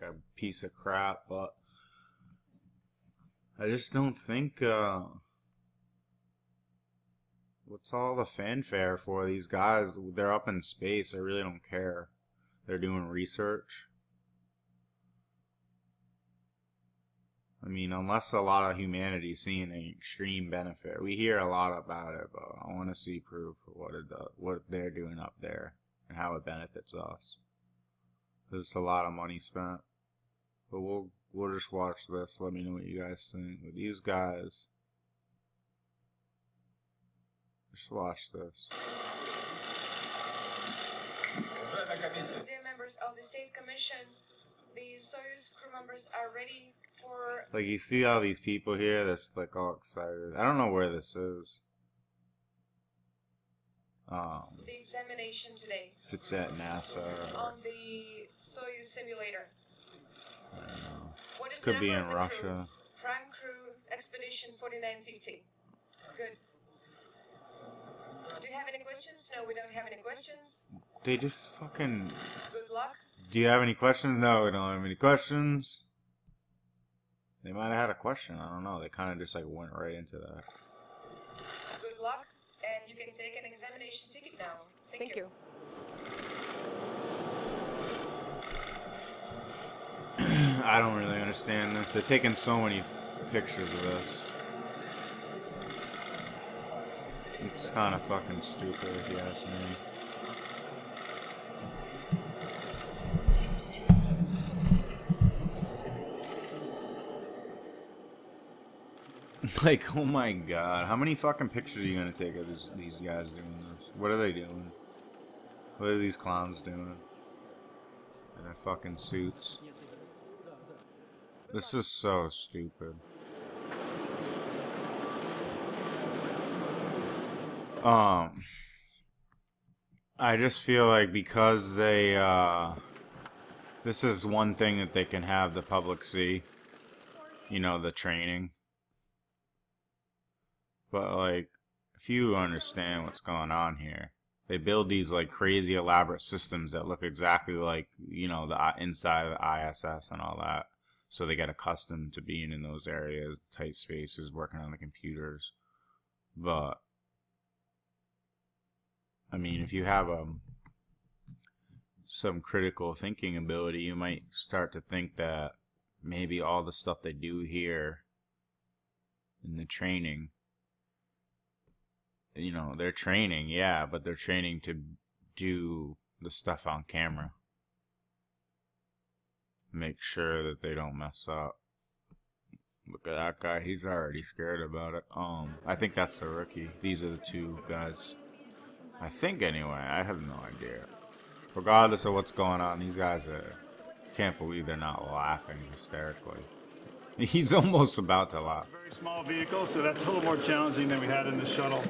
like a piece of crap, but I just don't think, what's all the fanfare for these guys? They're up in space. I really don't care. They're doing research. I mean, unless a lot of humanity is seeing an extreme benefit. We hear a lot about it, but I want to see proof of what they're doing up there and how it benefits us. It's a lot of money spent. But we'll just watch this. Let me know what you guys think. With these guys, just watch this. Dear members of the State Commission, the Soyuz crew members are ready for... Like, you see all these people here that's like all excited. I don't know where this is. the examination today. If it's at NASA or... On the Soyuz simulator. I don't know. What This is could the be number in of the Russia. Crew? Prime Crew Expedition 4950. Good. Do you have any questions? No, we don't have any questions. They just fucking... Good luck. Do you have any questions? No, we don't have any questions. They might have had a question. I don't know. They kind of just like went right into that. Good luck, and you can take an examination ticket now. Thank you. I don't really understand this. They're taking so many pictures of this. It's kind of fucking stupid if you ask me. Like, oh my god. How many fucking pictures are you gonna take of these guys doing this? What are they doing? What are these clowns doing? In their fucking suits. This is so stupid. I just feel like because they, this is one thing that they can have the public see. You know, the training. But, like, if you understand what's going on here, they build these, like, crazy elaborate systems that look exactly like, you know, the inside of the ISS and all that. So they get accustomed to being in those areas, tight spaces, working on the computers. But, I mean, if you have some critical thinking ability, you might start to think that maybe all the stuff they do here in the training, you know, they're training, yeah, but they're training to do the stuff on camera. Make sure that they don't mess up. Look at that guy, he's already scared about it. I think that's the rookie. These are the two guys. I think anyway, I have no idea. Regardless of what's going on, these guys can't believe they're not laughing hysterically. He's almost about to laugh. Very small vehicle, so that's a little more challenging than we had in the shuttle.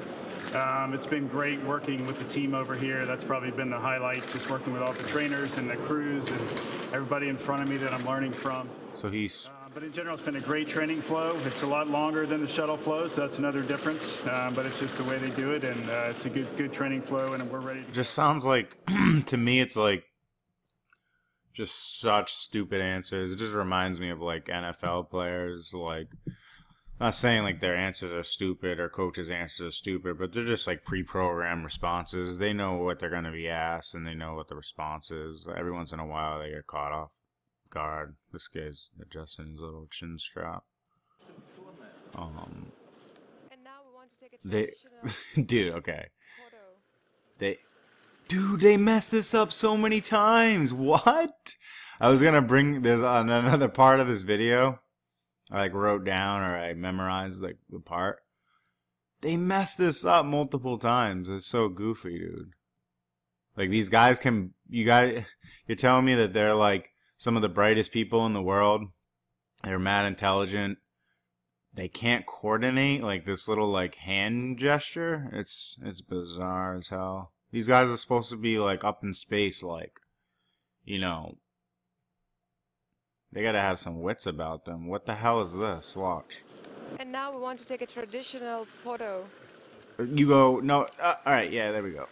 It's been great working with the team over here. That's probably been the highlight, just working with all the trainers and the crews and everybody in front of me that I'm learning from. So he's... But in general, it's been a great training flow. It's a lot longer than the shuttle flow, so that's another difference. But it's just the way they do it, and it's a good training flow, and we're ready to... Just sounds like, to me, it's like, just such stupid answers. It just reminds me of, like, NFL players, like... Not saying like their answers are stupid or coaches' answers are stupid, but they're just like pre-programmed responses. They know what they're going to be asked and they know what the response is. Every once in a while they get caught off guard. This guy's adjusting his little chin strap. And now we want to take a dude, okay. photo. Dude, they messed this up so many times. What? I was going to bring, there's another part of this video I like wrote down or I memorized like the part. They messed this up multiple times. It's so goofy, dude. Like these guys can, you're telling me that they're like some of the brightest people in the world. They're mad intelligent. They can't coordinate like this little like hand gesture. It's bizarre as hell. These guys are supposed to be like up in space, like, you know. They gotta have some wits about them. What the hell is this? Watch. And now we want to take a traditional photo. You go, no, alright, yeah, there we go.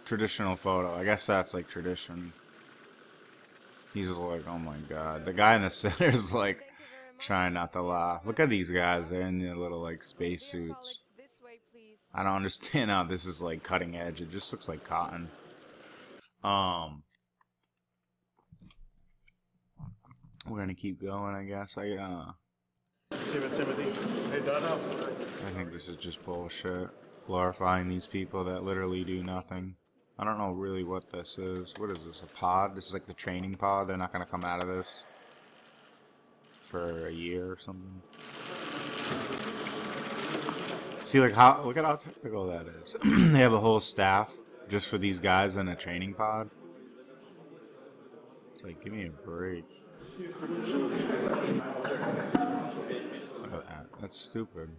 Traditional photo. I guess that's like tradition. He's like, oh my god. The guy in the center is like trying not to laugh. Look at these guys. They're in their little like spacesuits. I don't understand how this is like cutting edge. It just looks like cotton. We're gonna keep going, I guess. I think this is just bullshit. Glorifying these people that literally do nothing. I don't know really what this is. What is this? A pod? This is like the training pod. They're not gonna come out of this for a year or something. See, like how? Look at how technical that is. They have a whole staff just for these guys in a training pod. It's like, give me a break. Look at that. That's stupid.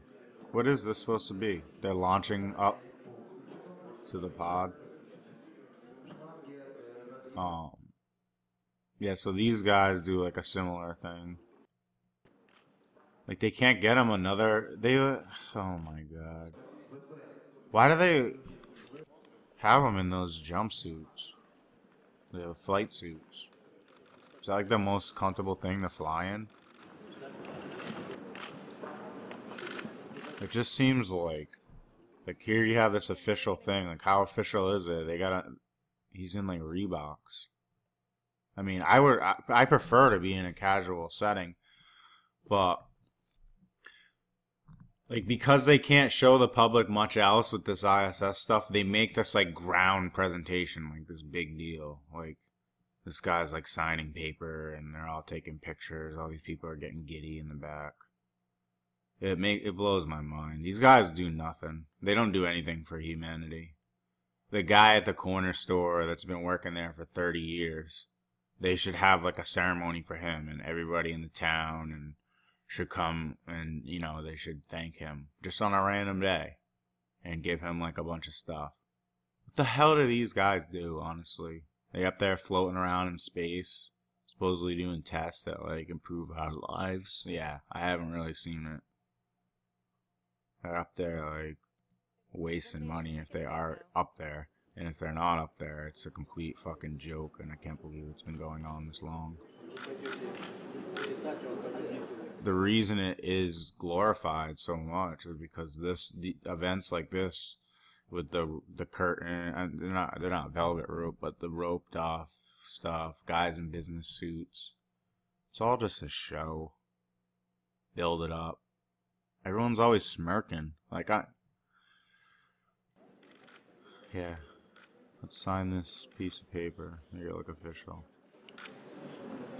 What is this supposed to be? They're launching up to the pod. Yeah, so these guys do like a similar thing. Like they can't get them another. Oh my god. Why do they have them in those jumpsuits? They have flight suits. Is that like the most comfortable thing to fly in? It just seems like here you have this official thing. Like how official is it? He's in like Reeboks. I mean, I prefer to be in a casual setting, but like because they can't show the public much else with this ISS stuff, they make this like ground presentation, like this big deal. Like this guy's like signing paper and they're all taking pictures. All these people are getting giddy in the back. It blows my mind. These guys do nothing. They don't do anything for humanity. The guy at the corner store that's been working there for 30 years, they should have like a ceremony for him, and everybody in the town and should come and, you know, they should thank him just on a random day and give him like a bunch of stuff. What the hell do these guys do, honestly? They up there floating around in space, supposedly doing tests that like improve our lives. Yeah, I haven't really seen it. They're up there like wasting money if they are up there. And if they're not up there, it's a complete fucking joke, and I can't believe it's been going on this long. The reason it is glorified so much is because the events like this with the curtain, and they're not velvet rope, but the roped off stuff, guys in business suits. It's all just a show. Build it up. Everyone's always smirking. Like yeah. Let's sign this piece of paper. Make it look official.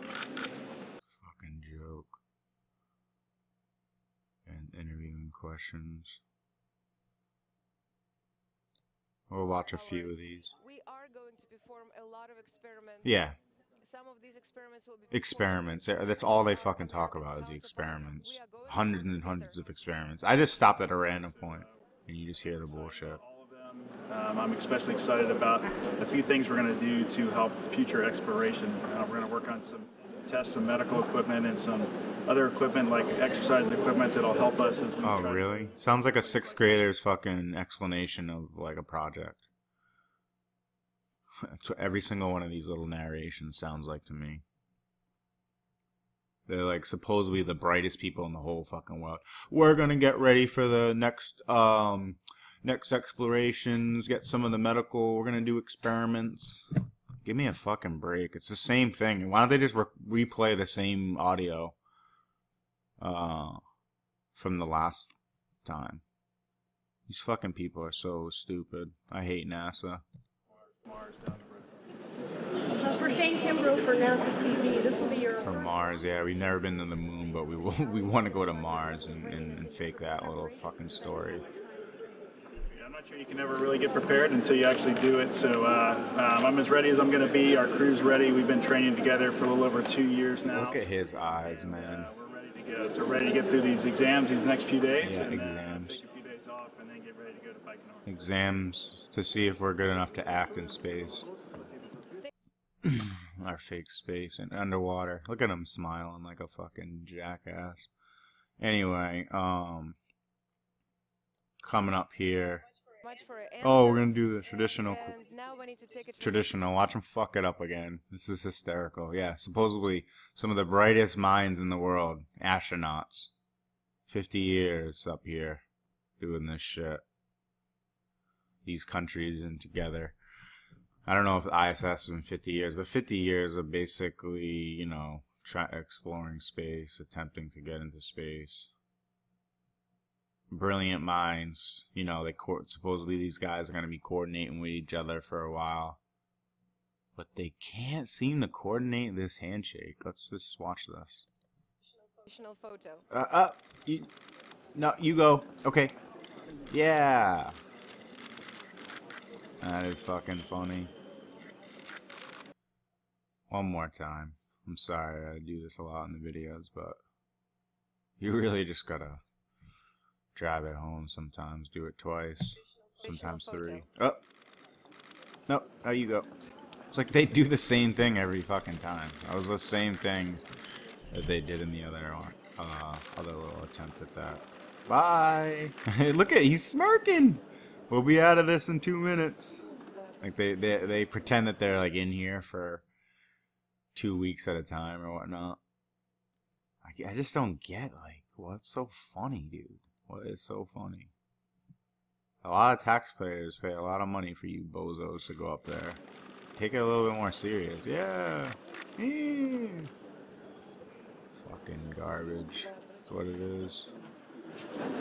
Fucking joke. And interviewing questions. We'll watch a few of these. We are going to perform a lot of experiments. Yeah. Some of these experiments will be experiments. That's all they fucking talk about is the experiments. Hundreds and hundreds of experiments. I just stopped at a random point, and you just hear the bullshit. I'm especially excited about a few things we're going to do to help future exploration. We're going to work on some tests, some medical equipment, and some other equipment like exercise equipment that'll help us as we Oh, really? Sounds like a 6th grader's fucking explanation of like a project. That's what every single one of these little narrations sounds like to me. They're like supposedly the brightest people in the whole fucking world. We're going to get ready for the next explorations, get some of the medical, we're gonna do experiments. Give me a fucking break. It's the same thing. Why don't they just replay the same audio from the last time? These fucking people are so stupid. I hate NASA. For Shane Kimbrough for NASA TV, this will be your... For Mars, yeah. We've never been to the moon, but we want to go to Mars and fake that little fucking story. I'm not sure you can ever really get prepared until you actually do it. So I'm as ready as I'm going to be. Our crew's ready. We've been training together for a little over 2 years now. Look at his eyes, man. We're ready to go. So we're ready to get through these exams these next few days. Yeah, and, exams. Take a few days off and then get ready to go to Baikonur. Exams to see if we're good enough to act in space. Our fake space and underwater. Look at him smiling like a fucking jackass. Anyway, coming up here. Oh, we're gonna do the traditional we need to take it Traditional. Watch him fuck it up again. This is hysterical. Yeah, supposedly some of the brightest minds in the world, astronauts. 50 years up here doing this shit. These countries and together. I don't know if the ISS has been 50 years, but 50 years of basically, you know, exploring space, attempting to get into space. Brilliant minds, you know, supposedly these guys are going to be coordinating with each other for a while. But they can't seem to coordinate this handshake. Let's just watch this. photo. No, you go. Okay. Yeah. That is fucking funny. One more time. I'm sorry I do this a lot in the videos, but you really just gotta drive it home sometimes. Do it twice. Sometimes three. Oh. No, there you go. It's like they do the same thing every fucking time. That was the same thing that they did in the other little attempt at that. Bye. Look at, he's smirking. We'll be out of this in 2 minutes. Like they pretend that they're like in here for 2 weeks at a time or whatnot. I just don't get like what's so funny, dude. What is so funny? A lot of taxpayers pay a lot of money for you bozos to go up there. Take it a little bit more serious. Yeah. Fucking garbage. That's what it is. Oh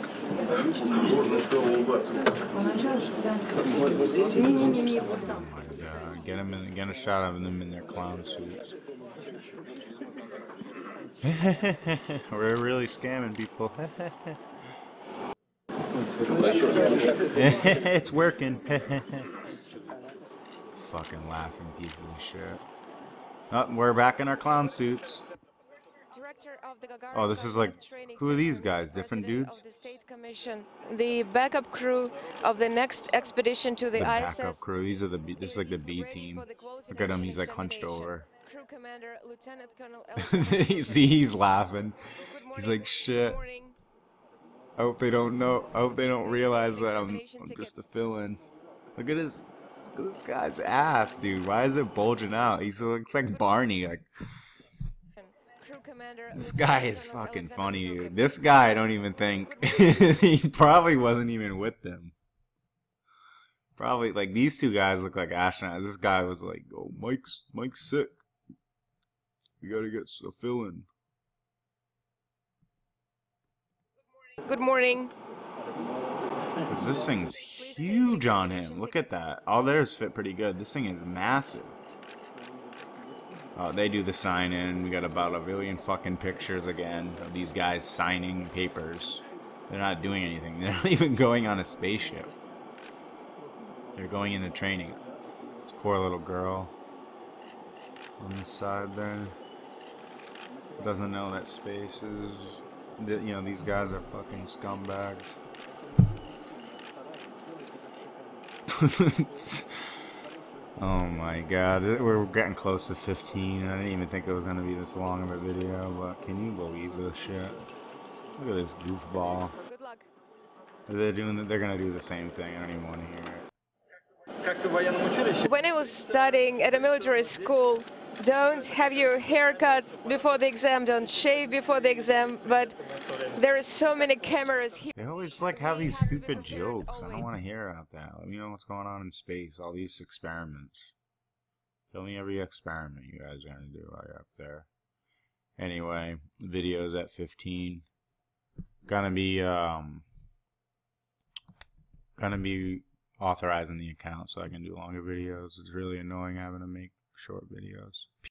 my god. Get a shot of them in their clown suits. We're really scamming people. It's working. Fucking laughing piece of shit. Oh, we're back in our clown suits. Oh, this is like, who are these guys? Different dudes? The State Commission, the backup crew of the next expedition to the ISS. Backup crew. These are this is like the B team. Look at him. He's like hunched over. Crew Commander Lieutenant Colonel See, he's laughing. He's like, shit. I hope they don't know. I hope they don't realize that I'm just a fill-in. Look at this guy's ass, dude. Why is it bulging out? He looks like Barney. Like, this guy is fucking funny, dude. This guy, I don't even think he probably wasn't even with them. Probably like these two guys look like astronauts. This guy was like, "Oh, Mike's sick. We gotta get a fill-in." Good morning. This thing's huge on him. Look at that. All theirs fit pretty good. This thing is massive. They do the sign-in. We got about a billion fucking pictures again of these guys signing papers. They're not doing anything. They're not even going on a spaceship. They're going into training. This poor little girl on the side there doesn't know that space is... You know, these guys are fucking scumbags. Oh my god, we're getting close to 15. I didn't even think it was going to be this long of a video, but can you believe this shit? Look at this goofball. Good luck. They're going to do the same thing. I don't even want to hear it. When I was studying at a military school, don't have your hair cut before the exam, don't shave before the exam, but there are so many cameras here. They always like have these stupid jokes. I don't want to hear about that. Let me know what's going on in space, all these experiments. Tell me every experiment you guys are going to do while you're up there. Anyway, the video's at 15. Gonna be authorizing the account so I can do longer videos. It's really annoying having to make short videos.